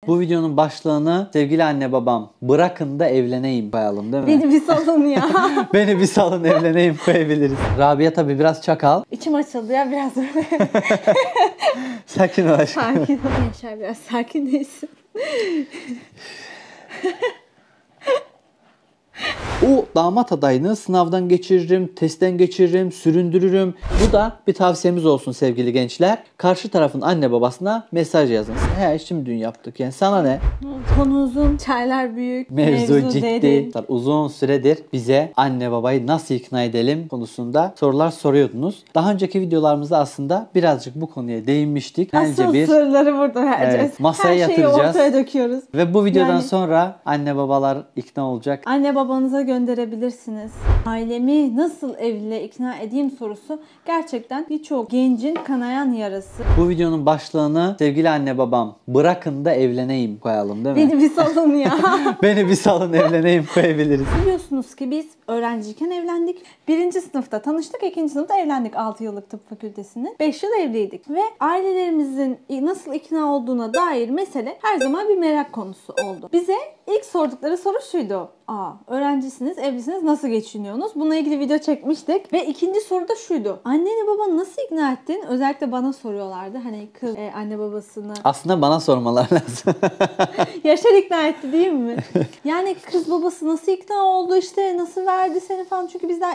Bu videonun başlığını sevgili anne babam bırakın da evleneyim koyalım değil mi? Beni bir salın ya. Beni bir salın evleneyim koyabiliriz. Rabia tabii biraz çakal. İçim açıldı ya biraz öyle. Sakin ol aşkım. Sakin ol. Yaşar biraz sakin değilsin. O damat adayını sınavdan geçiririm, testten geçiririm, süründürürüm. Bu da bir tavsiyemiz olsun sevgili gençler. Karşı tarafın anne babasına mesaj yazın. He şimdi dün yaptık yani sana ne? Konu uzun, çaylar büyük, Mevzu ciddi. derin. Uzun süredir bize anne babayı nasıl ikna edelim konusunda sorular soruyordunuz. Daha önceki videolarımızda aslında birazcık bu konuya değinmiştik. Asıl sırları burada vereceğiz. Evet, masaya Her şeyi yatıracağız. ortaya döküyoruz. Ve bu videodan Yani- sonra anne babalar ikna olacak. Anne babanıza gönderebilirsiniz. Ailemi nasıl evliliğe ikna edeyim sorusu gerçekten birçok gencin kanayan yarası. Bu videonun başlığını sevgili anne babam bırakın da evleneyim koyalım değil mi? Beni bir salın ya. Beni bir salın evleneyim koyabiliriz. Biliyorsunuz ki biz öğrenciyken evlendik. 1. sınıfta tanıştık, 2. sınıfta evlendik 6 yıllık tıp fakültesinin. 5 yıl evliydik ve ailelerimizin nasıl ikna olduğuna dair mesele her zaman bir merak konusu oldu. Bize ilk sordukları soru şuydu. Öğrencisiniz, evlisiniz, nasıl geçiniyorsunuz? Bununla ilgili video çekmiştik. Ve ikinci soru da şuydu. Anneni babanı nasıl ikna ettin? Özellikle bana soruyorlardı. Hani kız anne babasını. Aslında bana sormalar lazım. Yaşar ikna etti değil mi? Yani kız babası nasıl ikna oldu işte, nasıl verdi seni falan. Çünkü biz daha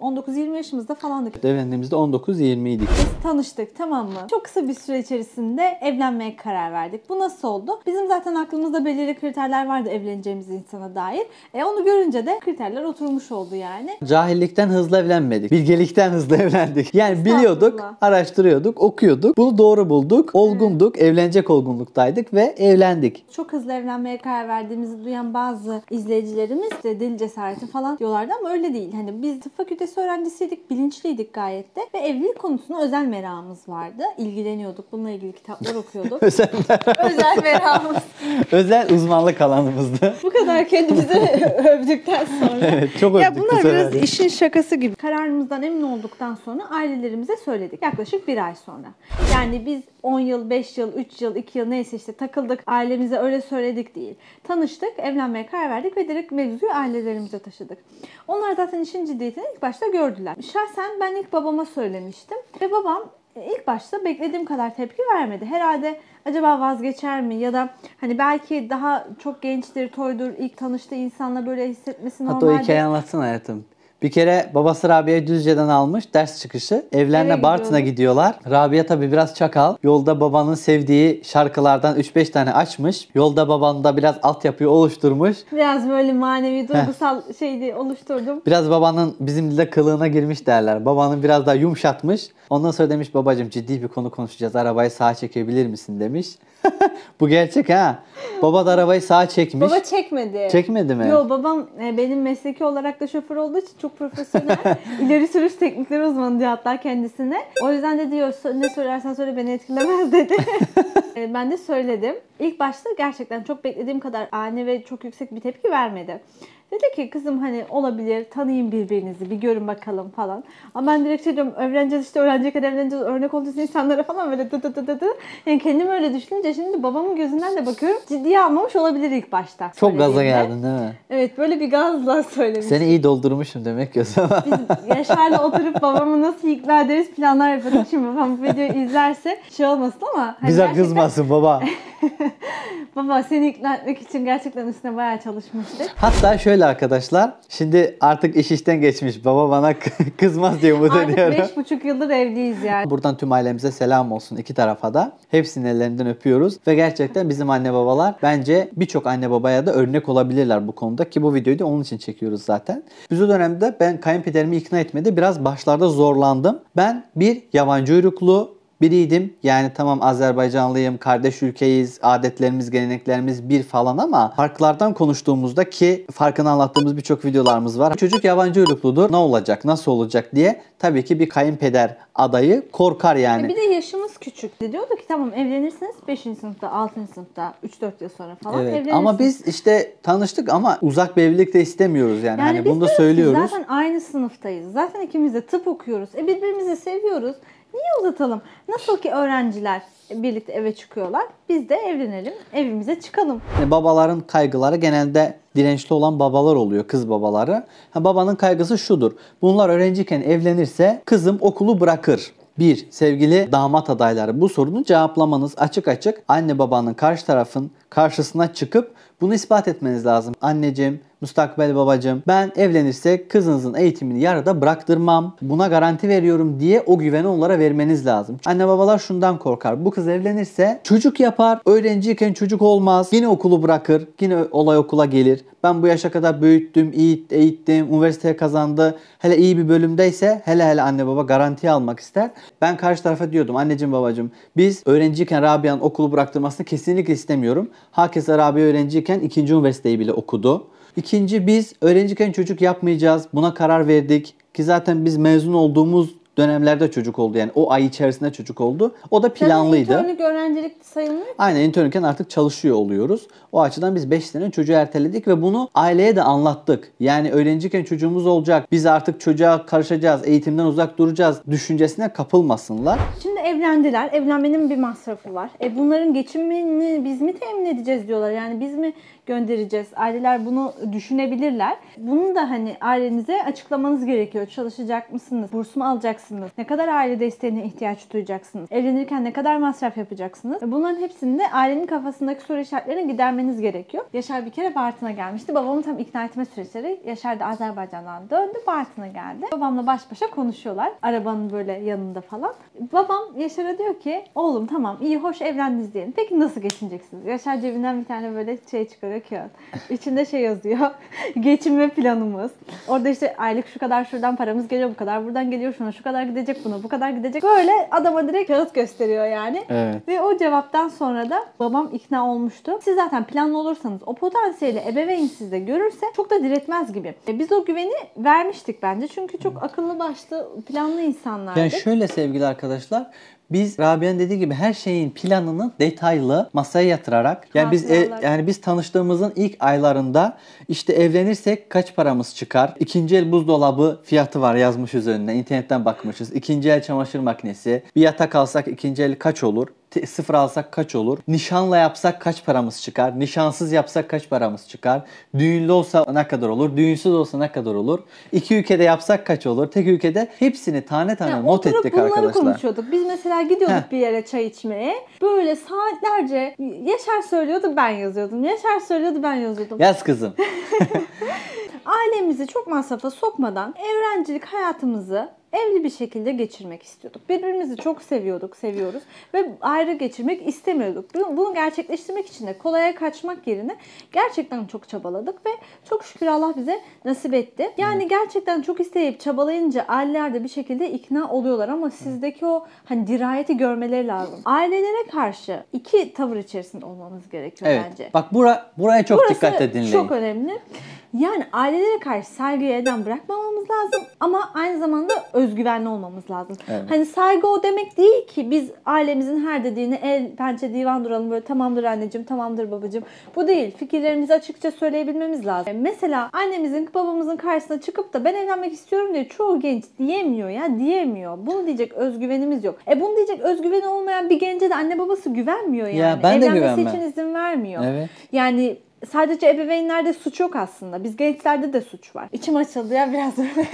19-20 yaşımızda falandık. Evlendiğimizde 19-20 idik. Biz tanıştık, tamam mı? Çok kısa bir süre içerisinde evlenmeye karar verdik. Bu nasıl oldu? Bizim zaten aklımızda belirli kriterler vardı evleneceğimiz insana dair. Onu görünce de kriterler oturmuş oldu yani. Cahillikten hızlı evlenmedik. Bilgelikten hızlı evlendik. Yani biliyorduk, Estağfurullah. araştırıyorduk, okuyorduk. Bunu doğru bulduk, olgunduk, evlenecek olgunluktaydık ve evlendik. Çok hızlı evlenmeye karar verdiğimizi duyan bazı izleyicilerimiz de deli cesareti falan diyorlardı ama öyle değil. Hani biz tıp fakültesi öğrencisiydik, bilinçliydik gayet de ve evlilik konusunda özel merakımız vardı. İlgileniyorduk, bununla ilgili kitaplar okuyorduk. Özel merakımız. Özel uzmanlık alanımızdı. Bu kadar kendimizi övdükten sonra. Evet, çok Ya övdük bu bunlar sefer. biraz işin şakası gibi. Kararımızdan emin olduktan sonra ailelerimize söyledik. Yaklaşık 1 ay sonra. Yani biz 10 yıl, 5 yıl, 3 yıl, 2 yıl neyse işte takıldık. Ailemize öyle söyledik değil. Tanıştık, evlenmeye karar verdik ve direkt mevzuyu ailelerimize taşıdık. Onlar zaten işin ciddiyetini ilk başta gördüler. Şahsen ben ilk babama söylemiştim. Ve babam ilk başta beklediğim kadar tepki vermedi. Herhalde acaba vazgeçer mi ya da hani belki daha çok gençtir, toydur, ilk tanıştığı insanla böyle hissetmesi Hatta normaldir. o hikayeyi anlatsın hayatım. Bir kere babası Rabia'yı Düzce'den almış ders çıkışı. Evlerine Eve Bartın'a gidiyorlar. Rabia tabii biraz çakal. Yolda babanın sevdiği şarkılardan 3-5 tane açmış. Yolda babanın da biraz altyapıyı oluşturmuş. Biraz böyle manevi, duygusal şeydi oluşturdum. Biraz babanın bizim dilde kılığına girmiş derler. Babanın biraz daha yumuşatmış. Ondan sonra demiş babacığım ciddi bir konu konuşacağız. Arabayı sağa çekebilir misin demiş. Bu gerçek ha. Baba da arabayı sağa çekmiş. Baba çekmedi. Çekmedi mi? Yo, babam benim mesleki olarak da şoför olduğu için çok profesyonel. İleri sürüş teknikleri uzmanı diyor hatta kendisine. O yüzden de diyor ne söylersen söyle beni etkilemez dedi. Ben de söyledim. İlk başta gerçekten çok beklediğim kadar ani ve çok yüksek bir tepki vermedi. Dedi ki kızım hani olabilir, tanıyın birbirinizi, bir görün bakalım falan. Ama ben direkt şey diyorum, öğreneceğiz işte, öğrenecek evleneceğiz, örnek olacağız insanlara falan böyle dı. Yani kendim öyle düşününce şimdi babamın gözünden de bakıyorum, ciddiye almamış olabilir ilk başta. Çok gaza söylediğimde. geldin değil mi? Evet, böyle bir gazla söylemiştim. Seni iyi doldurmuşum demek ki o zaman. Biz Yaşar'la oturup babamı nasıl ikna ederiz planlar yapıyorduk. Şimdi babam bu videoyu izlerse şey olmasın ama. Hani Bize gerçekten... kızmasın baba. Baba seni ikna etmek için gerçekten üstüne bayağı çalışmıştık. Hatta şöyle arkadaşlar. Şimdi artık iş işten geçmiş. Baba bana kızmaz diye umut ediyorum. Artık 5,5 yıldır evliyiz yani. Buradan tüm ailemize selam olsun iki tarafa da. Hepsinin ellerinden öpüyoruz. Ve gerçekten bizim anne babalar bence birçok anne babaya da örnek olabilirler bu konuda. Ki bu videoyu da onun için çekiyoruz zaten. Biz o dönemde ben kayınpederimi ikna etmede biraz başlarda zorlandım. Ben bir yabancı uyruklu biriydim. Yani tamam Azerbaycanlıyım, kardeş ülkeyiz, adetlerimiz, geleneklerimiz bir falan ama farklardan konuştuğumuzda ki farkını anlattığımız birçok videolarımız var. Çocuk yabancı uyrukludur. Ne olacak, nasıl olacak diye tabii ki bir kayınpeder adayı korkar yani. Bir de yaşımız küçük. Diyordu ki tamam evlenirsiniz 5. sınıfta, 6. sınıfta, 3-4 yıl sonra falan Evet. evlenirsiniz. Ama biz işte tanıştık ama uzak bir evlilik de istemiyoruz yani. Hani biz bunu da diyoruz ki söylüyoruz. zaten aynı sınıftayız. Zaten ikimiz de tıp okuyoruz. Birbirimizi seviyoruz. Niye uzatalım? Nasıl ki öğrenciler birlikte eve çıkıyorlar. Biz de evlenelim, evimize çıkalım. Babaların kaygıları genelde dirençli olan babalar oluyor, kız babaları. Babanın kaygısı şudur. Bunlar öğrenciyken evlenirse kızım okulu bırakır. Bir, sevgili damat adayları, bu sorunu cevaplamanız açık açık anne babanın karşı tarafın karşısına çıkıp bunu ispat etmeniz lazım. Anneciğim, müstakbel babacığım, ben evlenirsek kızınızın eğitimini yarıda bıraktırmam. Buna garanti veriyorum diye o güveni onlara vermeniz lazım. Anne babalar şundan korkar. Bu kız evlenirse çocuk yapar. Öğrenciyken çocuk olmaz. Yine okulu bırakır. Yine olay okula gelir. Ben bu yaşa kadar büyüttüm, iyi eğittim, üniversiteye kazandı. Hele iyi bir bölümdeyse hele anne baba garantiye almak ister. Ben karşı tarafa diyordum, anneciğim babacığım, biz öğrenciyken Rabia'nın okulu bıraktırmasını kesinlikle istemiyorum. Hakeza Rabia öğrenciyken 2. üniversiteyi bile okudu. İkinci, biz öğrenciyken çocuk yapmayacağız. Buna karar verdik. Ki zaten biz mezun olduğumuz dönemlerde çocuk oldu. Yani o ay içerisinde çocuk oldu. O da planlıydı. Zaten internlük öğrencilik sayılmıyor. Aynen, internken artık çalışıyor oluyoruz. O açıdan biz 5 sene çocuğu erteledik ve bunu aileye de anlattık. Yani öğrenciyken çocuğumuz olacak. Biz artık çocuğa karışacağız, eğitimden uzak duracağız düşüncesine kapılmasınlar. Şimdi evlendiler. Evlenmenin bir masrafı var. Bunların geçimini biz mi temin edeceğiz diyorlar. Yani biz mi göndereceğiz? Aileler bunu düşünebilirler. Bunu da hani ailenize açıklamanız gerekiyor. Çalışacak mısınız? Burs mu alacaksınız? Ne kadar aile desteğine ihtiyaç duyacaksınız? Evlenirken ne kadar masraf yapacaksınız? Bunların hepsini de ailenin kafasındaki soru işaretlerini gidermeniz gerekiyor. Yaşar bir kere Bartın'a gelmişti. Babamı tam ikna etme süreçleri. Yaşar da Azerbaycan'dan döndü. Bartın'a geldi. Babamla baş başa konuşuyorlar. Arabanın böyle yanında falan. Babam Yaşar'a diyor ki oğlum tamam iyi hoş evlendiniz diyelim. Peki nasıl geçineceksiniz? Yaşar cebinden bir tane böyle şey çıkarıyor, kağıt. İçinde şey yazıyor. Geçinme planımız. Orada işte aylık şu kadar şuradan paramız geliyor, bu kadar buradan geliyor, şuna şu kadar gidecek, buna bu kadar gidecek. Böyle adama direkt kağıt gösteriyor yani. Evet. Ve o cevaptan sonra da babam ikna olmuştu. Siz zaten planlı olursanız o potansiyeli ebeveyn sizde görürse çok da diretmez gibi. Biz o güveni vermiştik bence. Çünkü çok akıllı başlı, planlı insanlardık. Yani şöyle sevgili arkadaşlar, biz Rabia'nın dediği gibi her şeyin planını detaylı masaya yatırarak, yani biz tanıştığımızın ilk aylarında işte evlenirsek kaç paramız çıkar? İkinci el buzdolabı fiyatı var, yazmışız önüne. İnternetten bakmışız. İkinci el çamaşır makinesi. Bir yatak alsak ikinci el kaç olur? Sıfır alsak kaç olur? Nişanla yapsak kaç paramız çıkar? Nişansız yapsak kaç paramız çıkar? Düğünlü olsa ne kadar olur? Düğünsüz olsa ne kadar olur? 2 ülkede yapsak kaç olur? Tek ülkede hepsini tane tane yani not ettik arkadaşlar. Bunları konuşuyorduk. Biz mesela gidiyorduk bir yere çay içmeye. Böyle saatlerce Yaşar söylüyordu, ben yazıyordum. Yaşar söylüyordu, ben yazıyordum. Yaz kızım. Ailemizi çok masrafa sokmadan öğrencilik hayatımızı evli bir şekilde geçirmek istiyorduk. Birbirimizi çok seviyoruz ve ayrı geçirmek istemiyorduk. Bunu gerçekleştirmek için de kolaya kaçmak yerine gerçekten çok çabaladık ve çok şükür Allah bize nasip etti. Yani gerçekten çok isteyip çabalayınca aileler de bir şekilde ikna oluyorlar ama sizdeki o hani dirayeti görmeleri lazım. Ailelere karşı iki tavır içerisinde olmamız gerekiyor bence. Bak buraya çok dikkatle dinleyin. Çok önemli. Yani ailelere karşı saygıyı elden bırakmamamız lazım ama aynı zamanda özgüvenli olmamız lazım. Evet. Hani saygı o demek değil ki biz ailemizin her dediğini el pençe divan duralım böyle tamamdır anneciğim, tamamdır babacığım. Bu değil. Fikirlerimizi açıkça söyleyebilmemiz lazım. Mesela annemizin, babamızın karşısına çıkıp da ben evlenmek istiyorum diye çoğu genç diyemiyor ya, diyemiyor. Bunu diyecek özgüvenimiz yok. Bunu diyecek özgüveni olmayan bir gence de anne babası güvenmiyor yani. Ya ben de evlenmesi güvenmem. için izin vermiyor. Evet. Yani sadece ebeveynlerde suç yok aslında. Biz gençlerde de suç var. İçim açıldı ya biraz öyle.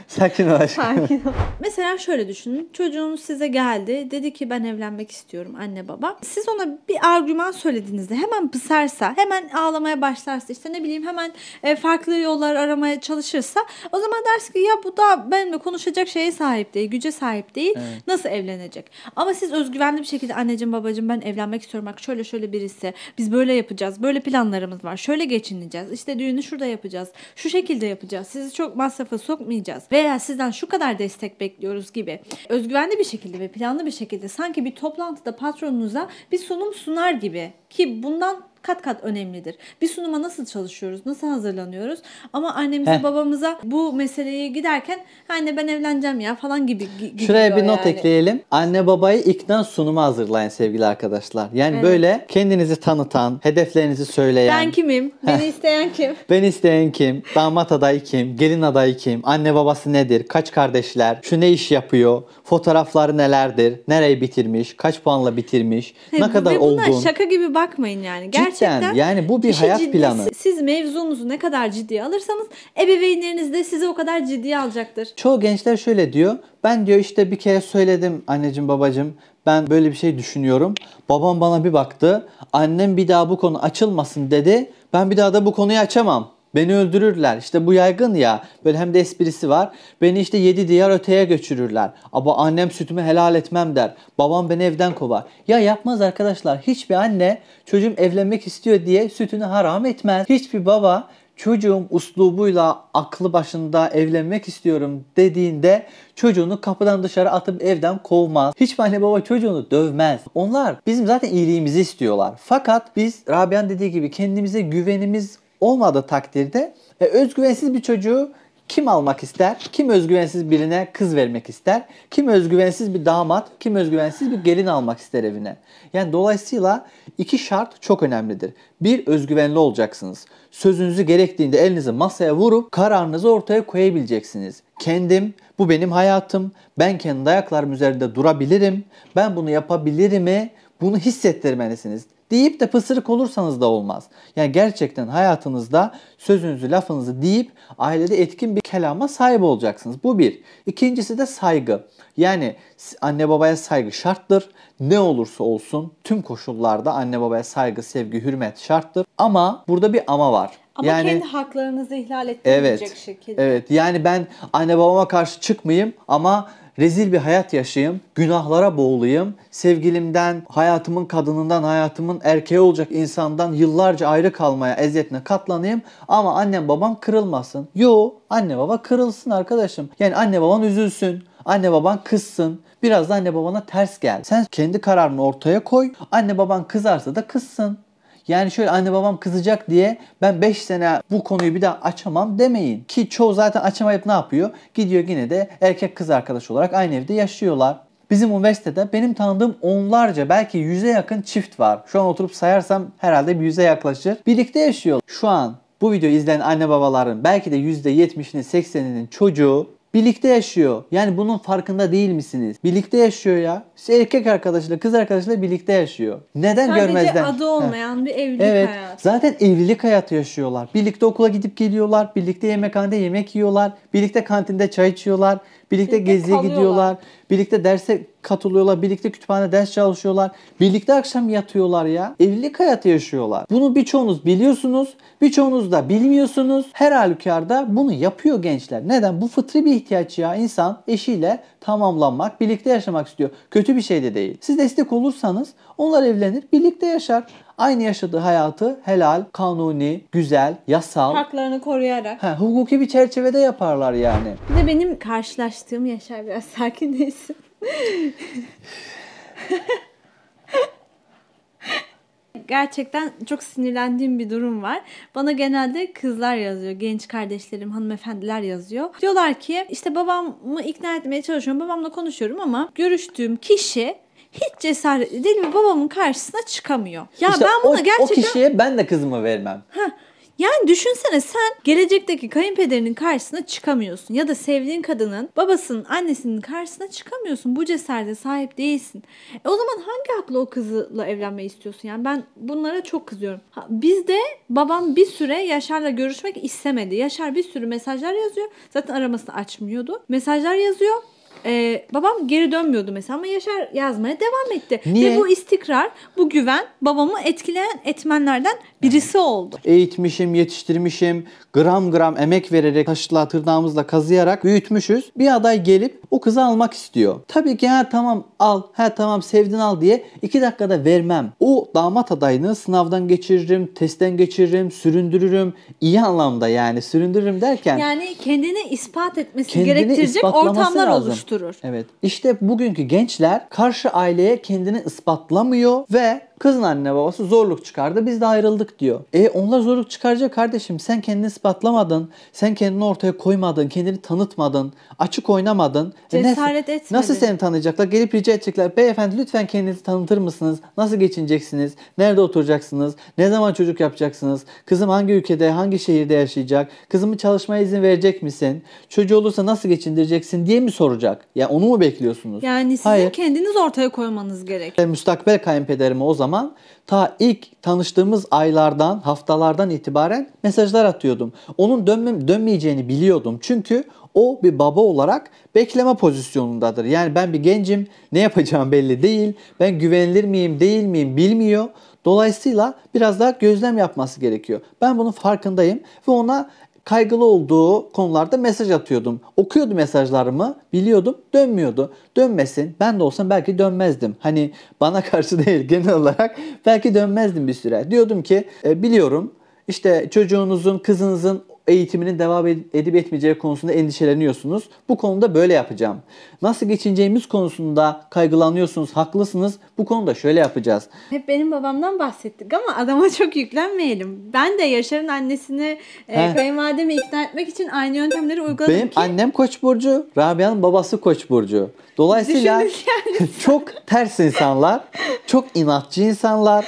Sakin ol aşkım. Sakin ol. Mesela şöyle düşünün. Çocuğunuz size geldi. Dedi ki ben evlenmek istiyorum anne baba. Siz ona bir argüman söylediğinizde hemen pısarsa, hemen ağlamaya başlarsa, işte ne bileyim hemen farklı yollar aramaya çalışırsa o zaman dersin ki ya bu da benimle konuşacak şeye sahip değil, güce sahip değil. Evet. Nasıl evlenecek? Ama siz özgüvenli bir şekilde anneciğim babacığım ben evlenmek istiyorum. Bak şöyle şöyle birisi. Biz böyle yapacağız. Böyle planlarımız var. Şöyle geçineceğiz. İşte düğünü şurada yapacağız. Şu şekilde yapacağız. Sizi çok masrafa sokmayacağız. Veya sizden şu kadar destek bekliyoruz gibi. Özgüvenli bir şekilde ve planlı bir şekilde sanki bir toplantıda patronunuza bir sunum sunar gibi ki bundan kat kat önemlidir. Bir sunuma nasıl çalışıyoruz, nasıl hazırlanıyoruz ama annemize babamıza bu meseleyi giderken anne ben evleneceğim ya falan gibi gidiyor. Şuraya bir not ekleyelim. Anne babayı ikna sunumu hazırlayın sevgili arkadaşlar. Yani böyle kendinizi tanıtan, hedeflerinizi söyleyen. Ben kimim? Beni isteyen kim? Beni isteyen kim? Damat adayı kim? Gelin adayı kim? Anne babası nedir? Kaç kardeşler? Şu ne iş yapıyor? Fotoğrafları nelerdir? Nereyi bitirmiş? Kaç puanla bitirmiş? Ne kadar olgun? Bunlar şaka gibi bakmayın yani. Gerçekten cidden yani bu bir hayat planı. Siz mevzunuzu ne kadar ciddiye alırsanız ebeveynleriniz de sizi o kadar ciddiye alacaktır. Çoğu gençler şöyle diyor. Ben diyor işte bir kere söyledim anneciğim babacığım. Ben böyle bir şey düşünüyorum. Babam bana bir baktı. Annem bir daha bu konu açılmasın dedi. Ben bir daha da bu konuyu açamam. Beni öldürürler. İşte bu yaygın ya. Böyle hem de esprisi var. Beni işte 7 diyar öteye götürürler. Ama annem sütümü helal etmem der. Babam beni evden kovar. Ya yapmaz arkadaşlar. Hiçbir anne çocuğum evlenmek istiyor diye sütünü haram etmez. Hiçbir baba çocuğum uslubuyla aklı başında evlenmek istiyorum dediğinde çocuğunu kapıdan dışarı atıp evden kovmaz. Hiçbir anne baba çocuğunu dövmez. Onlar bizim zaten iyiliğimizi istiyorlar. Fakat biz Rabia'nın dediği gibi kendimize güvenimiz olmadığı takdirde özgüvensiz bir çocuğu kim almak ister? Kim özgüvensiz birine kız vermek ister? Kim özgüvensiz bir damat, kim özgüvensiz bir gelin almak ister evine? Yani dolayısıyla iki şart çok önemlidir. Bir, özgüvenli olacaksınız. Sözünüzü gerektiğinde elinizi masaya vurup kararınızı ortaya koyabileceksiniz. Kendim, bu benim hayatım. Ben kendi ayaklarım üzerinde durabilirim. Ben bunu yapabilirimi? Bunu hissettirmelisiniz. Deyip de pısırık olursanız da olmaz. Yani gerçekten hayatınızda sözünüzü, lafınızı deyip ailede etkin bir kelama sahip olacaksınız. Bu bir. İkincisi de saygı. Yani anne babaya saygı şarttır. Ne olursa olsun tüm koşullarda anne babaya saygı, sevgi, hürmet şarttır. Ama burada bir ama var. Ama yani, kendi haklarınızı ihlal etmeyecek şekilde. Evet. Yani ben anne babama karşı çıkmayayım ama rezil bir hayat yaşayayım, günahlara boğulayım, sevgilimden, hayatımın kadınından, hayatımın erkeği olacak insandan yıllarca ayrı kalmaya, eziyetine katlanayım ama annem babam kırılmasın. Yo, anne baba kırılsın arkadaşım. Yani anne baban üzülsün, anne baban kızsın, biraz da anne babana ters gel. Sen kendi kararını ortaya koy, anne baban kızarsa da kızsın. Yani şöyle anne babam kızacak diye ben 5 sene bu konuyu bir daha açamam demeyin. Ki çoğu zaten açamayıp ne yapıyor? Gidiyor yine de erkek kız arkadaş olarak aynı evde yaşıyorlar. Bizim üniversitede benim tanıdığım onlarca belki 100'e yakın çift var. Şu an oturup sayarsam herhalde bir 100'e yaklaşır. Birlikte yaşıyor. Şu an bu videoyu izleyen anne babaların belki de %70'inin 80'inin çocuğu birlikte yaşıyor. Yani bunun farkında değil misiniz? Birlikte yaşıyor ya. Erkek arkadaşıyla, kız arkadaşıyla birlikte yaşıyor. Neden sadece görmezden? Sadece adı olmayan bir evlilik hayatı. Zaten evlilik hayatı yaşıyorlar. Birlikte okula gidip geliyorlar. Birlikte yemekhanede yemek yiyorlar. Birlikte kantinde çay içiyorlar. Birlikte geziye gidiyorlar. Birlikte derse katılıyorlar. Birlikte kütüphane ders çalışıyorlar. Birlikte akşam yatıyorlar ya. Evlilik hayatı yaşıyorlar. Bunu birçoğunuz biliyorsunuz. Birçoğunuz da bilmiyorsunuz. Her halükarda bunu yapıyor gençler. Neden? Bu fıtri bir ihtiyaç ya. İnsan eşiyle tamamlanmak, birlikte yaşamak istiyor. Kötü bir şey de değil. Siz destek olursanız onlar evlenir, birlikte yaşar. Aynı yaşadığı hayatı helal, kanuni, güzel, yasal, haklarını koruyarak, hukuki bir çerçevede yaparlar yani. Bir de benim karşılaştığım Yaşar, biraz sakin değilsin. Gerçekten çok sinirlendiğim bir durum var. Bana genelde kızlar yazıyor. Genç kardeşlerim, hanımefendiler yazıyor. Diyorlar ki işte babamı ikna etmeye çalışıyorum. Babamla konuşuyorum ama görüştüğüm kişi hiç cesaretli değil ve babamın karşısına çıkamıyor. Ya işte ben buna gerçekten... O kişiye ben de kızımı vermem. Yani düşünsene, sen gelecekteki kayınpederinin karşısına çıkamıyorsun. Ya da sevdiğin kadının babasının, annesinin karşısına çıkamıyorsun. Bu cesarete sahip değilsin. O zaman hangi hakla o kızla evlenmeyi istiyorsun? Yani ben bunlara çok kızıyorum. Bizde babam bir süre Yaşar'la görüşmek istemedi. Yaşar bir sürü mesajlar yazıyor. Zaten aramasını açmıyordu. Mesajlar yazıyor. Babam geri dönmüyordu mesela ama Yaşar yazmaya devam etti. Niye? Ve bu istikrar, bu güven babamı etkileyen etmenlerden birisi oldu. Eğitmişim, yetiştirmişim, gram gram emek vererek taşla tırnağımızla kazıyarak büyütmüşüz. Bir aday gelip o kızı almak istiyor. Tabii ki tamam al, tamam sevdin al diye 2 dakikada vermem. O damat adayını sınavdan geçiririm, testten geçiririm, süründürürüm. İyi anlamda yani süründürürüm derken. Yani kendini ispat etmesi gerektirecek ortamlar lazım. Oluşturur. Evet. İşte bugünkü gençler karşı aileye kendini ispatlamıyor ve Kızın anne babası zorluk çıkardı, biz de ayrıldık diyor. Onlar zorluk çıkaracak kardeşim. Sen kendini ispatlamadın. Sen kendini ortaya koymadın. Kendini tanıtmadın. Açık oynamadın. Cesaret etmedin. Nasıl seni tanıyacaklar? Gelip rica edecekler. Beyefendi lütfen kendinizi tanıtır mısınız? Nasıl geçineceksiniz? Nerede oturacaksınız? Ne zaman çocuk yapacaksınız? Kızım hangi ülkede, hangi şehirde yaşayacak? Kızımı çalışmaya izin verecek misin? Çocuğu olursa nasıl geçindireceksin diye mi soracak? Ya onu mu bekliyorsunuz? Yani sizin Hayır. kendiniz ortaya koymanız gerek. Müstakbel kayınpederime o zaman ta ilk tanıştığımız aylardan, haftalardan itibaren mesajlar atıyordum. Onun dönmeyeceğini biliyordum. Çünkü o bir baba olarak bekleme pozisyonundadır. Yani ben bir gencim, ne yapacağım belli değil. Ben güvenilir miyim, değil miyim bilmiyor. Dolayısıyla biraz daha gözlem yapması gerekiyor. Ben bunun farkındayım ve ona kaygılı olduğu konularda mesaj atıyordum. Okuyordu mesajlarımı, biliyordum, dönmüyordu. Dönmesin. Ben de olsam belki dönmezdim. Hani bana karşı değil, genel olarak belki dönmezdim bir süre. Diyordum ki biliyorum işte çocuğunuzun, kızınızın eğitiminin devam edip etmeyeceği konusunda endişeleniyorsunuz. Bu konuda böyle yapacağım. Nasıl geçineceğimiz konusunda kaygılanıyorsunuz, haklısınız. Bu konuda şöyle yapacağız. Hep benim babamdan bahsettik ama adama çok yüklenmeyelim. Ben de Yaşar'ın annesini, kayınvalidemi ikna etmek için aynı yöntemleri uyguladım Benim ki. annem Koç burcu, Rabia'nın babası Koç burcu. Dolayısıyla çok ters insanlar, çok inatçı insanlar,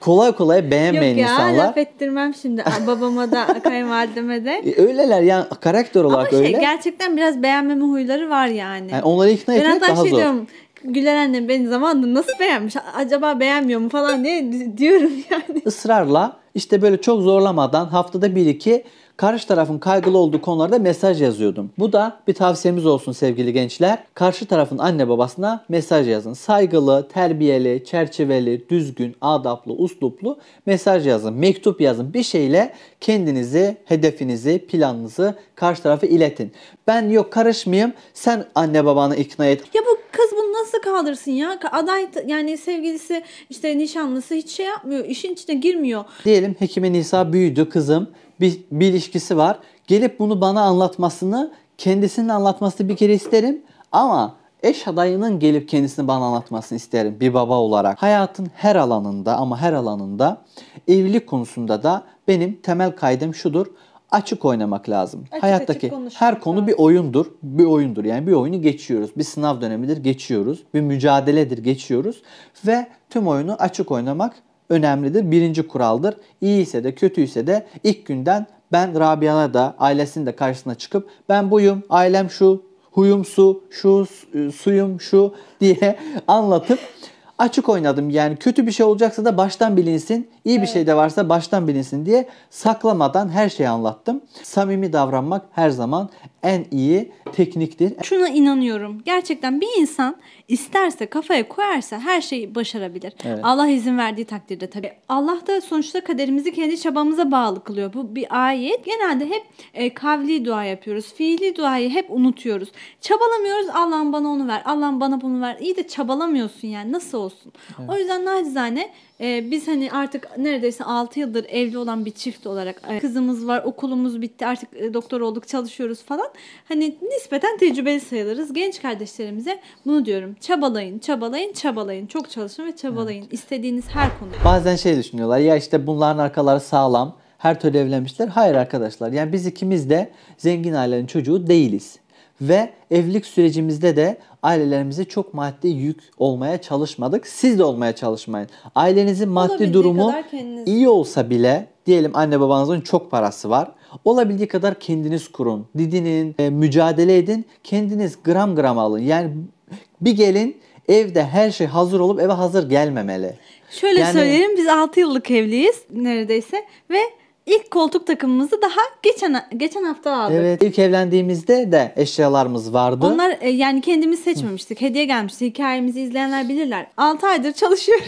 kolay kolay beğenmeyen Yok ya, insanlar. laf ettirmem şimdi babama da kayınvalideme de. Öyleler yani, karakter olarak Ama öyle. gerçekten biraz beğenmeme huyları var yani. Yani onları ikna Ben etmek hatta daha zor. diyorum, Güler annem beni zamanında nasıl beğenmiş? Acaba beğenmiyor mu falan diye diyorum yani. Israrla işte böyle çok zorlamadan haftada 1-2 karşı tarafın kaygılı olduğu konularda mesaj yazıyordum. Bu da bir tavsiyemiz olsun sevgili gençler. Karşı tarafın anne babasına mesaj yazın. Saygılı, terbiyeli, çerçeveli, düzgün, adaplı, usluplu mesaj yazın. Mektup yazın. Bir şeyle kendinizi, hedefinizi, planınızı karşı tarafa iletin. Ben yok karışmayayım, sen anne babanı ikna et. Ya bu kız bunu nasıl kaldırsın ya? Aday yani sevgilisi işte nişanlısı hiç şey yapmıyor. İşin içine girmiyor. Diyelim Hekime Nisa büyüdü, kızım. Bir ilişkisi var. Gelip bunu bana anlatmasını, kendisinin anlatmasını bir kere isterim. Ama eş adayının gelip kendisini bana anlatmasını isterim bir baba olarak. Hayatın her alanında, ama her alanında, evlilik konusunda da benim temel kaydım şudur: açık oynamak lazım. Hayattaki her konu bir oyundur. Bir oyundur. Yani bir oyunu geçiyoruz. Bir sınav dönemidir, geçiyoruz. Bir mücadeledir, geçiyoruz. Ve tüm oyunu açık oynamak önemlidir. Birinci kuraldır. İyi ise de kötüyse de ilk günden ben Rabia'na da ailesinin de karşısına çıkıp ben buyum, ailem şu, huyum su, şu suyum şu diye anlatıp açık oynadım. Yani kötü bir şey olacaksa da baştan bilinsin, iyi bir şey de varsa baştan bilinsin diye saklamadan her şeyi anlattım. Samimi davranmak her zaman en iyi tekniktir. Şuna inanıyorum. Gerçekten bir insan isterse, kafaya koyarsa her şeyi başarabilir. Evet. Allah izin verdiği takdirde tabii. Allah da sonuçta kaderimizi kendi çabamıza bağlı kılıyor. Bu bir ayet. Genelde hep kavli dua yapıyoruz. Fiili duayı hep unutuyoruz. Çabalamıyoruz. Allah'ım bana onu ver. Allah'ım bana bunu ver. İyi de çabalamıyorsun yani. Nasıl olsun? Evet. O yüzden nacizane biz hani artık neredeyse 6 yıldır evli olan bir çift olarak kızımız var, okulumuz bitti, artık doktor olduk, çalışıyoruz falan. Hani nispeten tecrübeli sayılırız. Genç kardeşlerimize bunu diyorum. Çabalayın, çabalayın, çabalayın. Çok çalışın ve çabalayın. Evet. İstediğiniz her konuda. Bazen şey düşünüyorlar ya, işte bunların arkaları sağlam, her türlü evlenmişler. Hayır arkadaşlar, yani biz ikimiz de zengin ailenin çocuğu değiliz. Ve evlilik sürecimizde de ailelerimize çok maddi yük olmaya çalışmadık. Siz de olmaya çalışmayın. Ailenizin maddi durumu iyi olsa bile, diyelim anne babanızın çok parası var. Olabildiği kadar kendiniz kurun. Didinin, mücadele edin. Kendiniz gram gram alın. Yani bir gelin evde her şey hazır olup eve hazır gelmemeli. Şöyle söyleyelim, biz 6 yıllık evliyiz neredeyse ve İlk koltuk takımımızı daha geçen hafta aldık. Evet, ilk evlendiğimizde de eşyalarımız vardı. Onlar yani kendimiz seçmemiştik. Hediye gelmişti. Hikayemizi izleyenler bilirler. 6 aydır çalışıyoruz.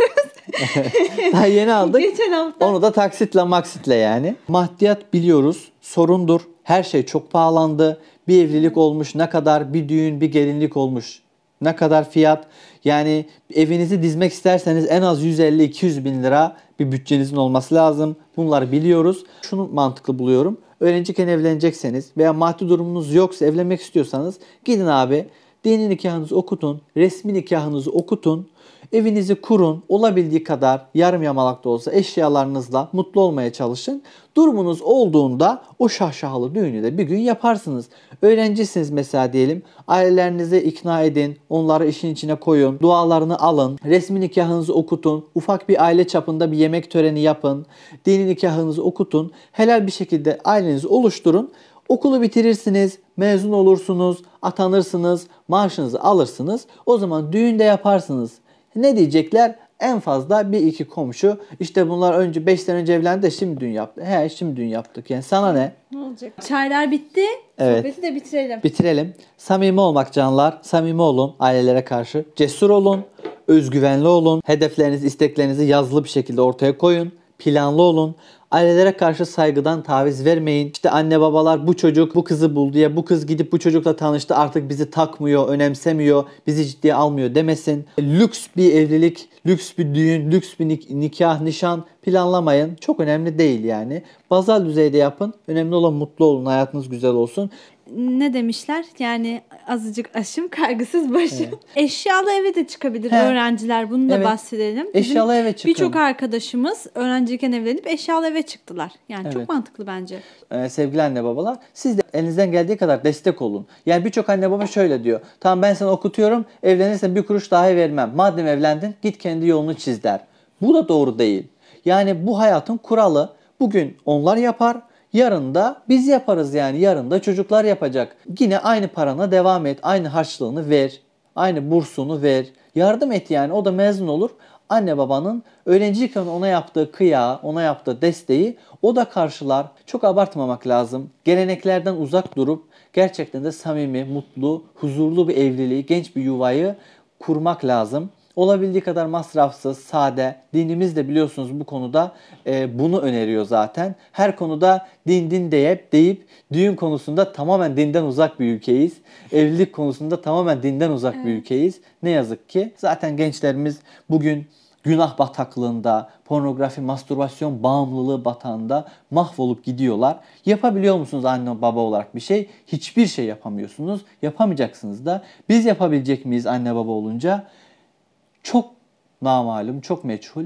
Daha yeni aldık. Geçen hafta. Onu da taksitle maksitle yani. Maddiyat biliyoruz, sorundur. Her şey çok pahalandı. Bir evlilik olmuş ne kadar, bir düğün, bir gelinlik olmuş ne kadar fiyat. Yani evinizi dizmek isterseniz en az 150-200 bin lira bir bütçenizin olması lazım. Bunları biliyoruz. Şunu mantıklı buluyorum. Öğrenciyken evlenecekseniz veya maddi durumunuz yoksa, evlenmek istiyorsanız gidin abi, dini nikahınızı okutun, resmi nikahınızı okutun. Evinizi kurun. Olabildiği kadar yarım yamalak da olsa eşyalarınızla mutlu olmaya çalışın. Durumunuz olduğunda o şahşahalı düğünü de bir gün yaparsınız. Öğrencisiniz mesela diyelim. Ailelerinizi ikna edin. Onları işin içine koyun. Dualarını alın. Resmi nikahınızı okutun. Ufak bir aile çapında bir yemek töreni yapın. Dini nikahınızı okutun. Helal bir şekilde ailenizi oluşturun. Okulu bitirirsiniz, mezun olursunuz, atanırsınız, maaşınızı alırsınız. O zaman düğün de yaparsınız. Ne diyecekler? En fazla bir iki komşu işte bunlar önce 5 sene önce evlendi de şimdi düğün yaptı. He şimdi düğün yaptık yani sana ne? Ne olacak? Çaylar bitti. Evet. Sohbeti de bitirelim. Bitirelim. Samimi olmak canlar. Samimi olun ailelere karşı. Cesur olun. Özgüvenli olun. Hedeflerinizi, isteklerinizi yazılı bir şekilde ortaya koyun. Planlı olun. Ailelere karşı saygıdan taviz vermeyin. İşte anne babalar bu çocuk bu kızı buldu ya bu kız gidip bu çocukla tanıştı artık bizi takmıyor, önemsemiyor, bizi ciddiye almıyor demesin. Lüks bir evlilik, lüks bir düğün, lüks bir nikah, nişan planlamayın. Çok önemli değil yani. Bazal düzeyde yapın. Önemli olan mutlu olun, hayatınız güzel olsun. Ne demişler? Yani azıcık aşım kaygısız başım. Evet. Eşyalı eve de çıkabilir öğrenciler. Bunu da bahsedelim. Eşyalı eve çıkın. Birçok arkadaşımız öğrenciyken evlenip eşyalı eve çıktılar. Yani çok mantıklı bence. Sevgili anne babalar siz de elinizden geldiği kadar destek olun. Yani birçok anne baba şöyle diyor. Tamam ben seni okutuyorum evlenirsen bir kuruş dahi vermem. Madem evlendin git kendi yolunu çiz der. Bu da doğru değil. Yani bu hayatın kuralı. Bugün onlar yapar. Yarın da biz yaparız yani. Yarın da çocuklar yapacak. Yine aynı parana devam et. Aynı harçlığını ver. Aynı bursunu ver. Yardım et yani. O da mezun olur. Anne babanın öğrenciyken ona yaptığı kıyağı, ona yaptığı desteği o da karşılar. Çok abartmamak lazım. Geleneklerden uzak durup gerçekten de samimi, mutlu, huzurlu bir evliliği, genç bir yuvayı kurmak lazım. Olabildiği kadar masrafsız, sade. Dinimiz de biliyorsunuz bu konuda bunu öneriyor zaten. Her konuda din deyip düğün konusunda tamamen dinden uzak bir ülkeyiz. Evlilik konusunda tamamen dinden uzak bir ülkeyiz. Ne yazık ki. Zaten gençlerimiz bugün günah bataklığında, pornografi, mastürbasyon bağımlılığı batağında mahvolup gidiyorlar. Yapabiliyor musunuz anne baba olarak bir şey? Hiçbir şey yapamıyorsunuz. Yapamayacaksınız da. Biz yapabilecek miyiz anne baba olunca? Çok namalum, çok meçhul.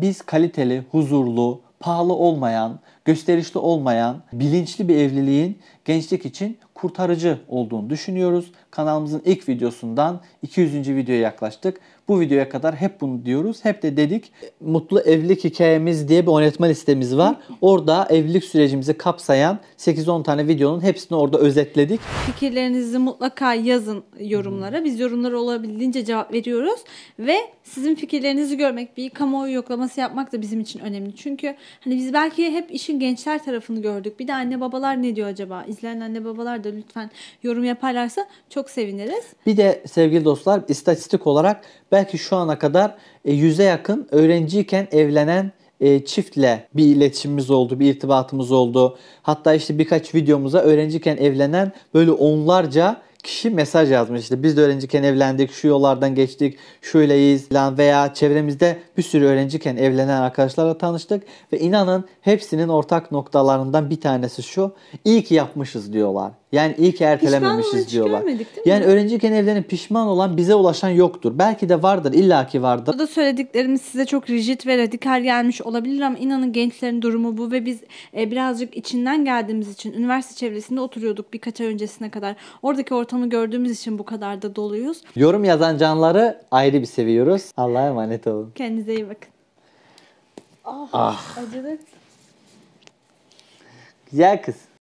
Biz kaliteli, huzurlu, pahalı olmayan, gösterişli olmayan, bilinçli bir evliliğin gençlik için kurtarıcı olduğunu düşünüyoruz. Kanalımızın ilk videosundan 200. videoya yaklaştık. Bu videoya kadar hep bunu diyoruz. Hep de dedik. Mutlu Evlilik Hikayemiz diye bir oynatma listemiz var. Orada evlilik sürecimizi kapsayan 8-10 tane videonun hepsini orada özetledik. Fikirlerinizi mutlaka yazın yorumlara. Biz yorumlara olabildiğince cevap veriyoruz. Ve sizin fikirlerinizi görmek, bir kamuoyu yoklaması yapmak da bizim için önemli. Çünkü hani biz belki hep işin gençler tarafını gördük. Bir de anne babalar ne diyor acaba? İzleyen anne babalar da lütfen yorum yaparlarsa çok seviniriz. Bir de sevgili dostlar istatistik olarak belki şu ana kadar 100'e yakın öğrenciyken evlenen çiftle bir iletişimimiz oldu, bir irtibatımız oldu. Hatta işte birkaç videomuza öğrenciyken evlenen böyle onlarca kişi mesaj yazmış. İşte biz de öğrenciyken evlendik, şu yollardan geçtik, şöyleyiz falan veya çevremizde bir sürü öğrenciyken evlenen arkadaşlarla tanıştık ve inanın hepsinin ortak noktalarından bir tanesi şu. İyi ki yapmışız diyorlar. Yani iyi ki ertelememişiz diyorlar. Yani öğrenciyken evlenip pişman olan bize ulaşan yoktur. Belki de vardır, illaki vardır. Burada söylediklerimiz size çok rigid ve radikal gelmiş olabilir ama inanın gençlerin durumu bu ve biz birazcık içinden geldiğimiz için üniversite çevresinde oturuyorduk birkaç ay öncesine kadar. Oradaki ortamı gördüğümüz için bu kadar da doluyuz. Yorum yazan canları ayrı bir seviyoruz. Allah'a emanet olun. Kendinize iyi bakın. Ah. Acıdı. Güzel kız.